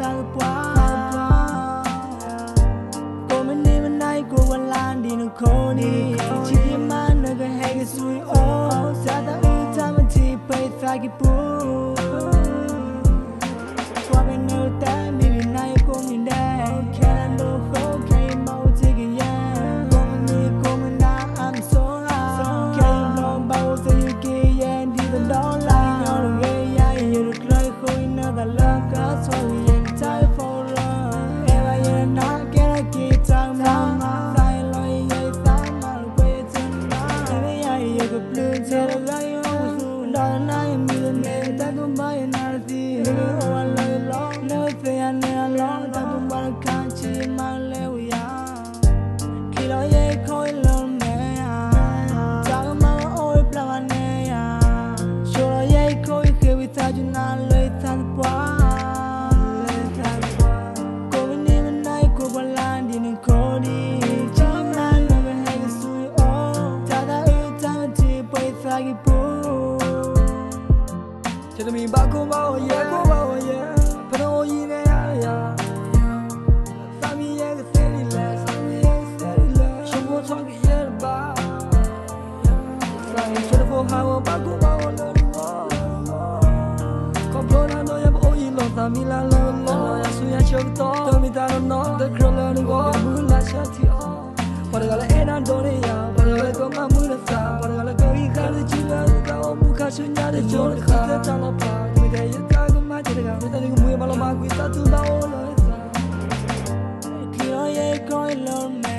sang qua cô mình đi bên đây cô vẫn lan đi nó khô đi chỉ mà nơi cái hay cái suy ô xa ta ta mà chỉ bay xa cái bù qua bên nơi ta mi bên này cô mình đây khe lô khô khe mau chỉ cái ya cô mình đi cô mình đã I'm so high khe lo bao giờ như kia ya đi bên đó là nhau được ghê ya như được lời khôi nơi ta lơ cả so yên trái for love ever you not get a guitar mama sai lối dây ta mà quê chân đó thế ya you could blue thế là gái ô đó này mi lên nền ta cũng bay nở đi ô lời lo nơi thế anh nên lo ta cũng bao can chỉ mang leo ya khi lo dây khôi lớn mẹ chẳng mà ôi plao anh ya cho lo dây khôi khi bị ta chúng ta lời than quá cô bên đi bên đây cô vẫn lan đi nên cô đi chỉ mà nơi bên hay cái suy ô ta đã ta mà chỉ bay xa cái bù cho mình ba cô bao yeah phần ô gì này ya sao mi yeah cái xe đi lẹ không có thoáng cái yeah ba sao cho nó phô hào ba cô bao lớn có pro na nó yếm ô gì lo ta mi la lo ya suy ya chung to tôi mi ta nó the girl nó go muốn là cha thì para gala enan done ya para gala ko ma mu na sa para gala ko i ka chi la ka o mu ka shu nya de jo ka ta ta la pa mi de ya ka ko ma de ga ta ni ko mu ma la ma ku ta tu ba o la sa ki o ye ko lo me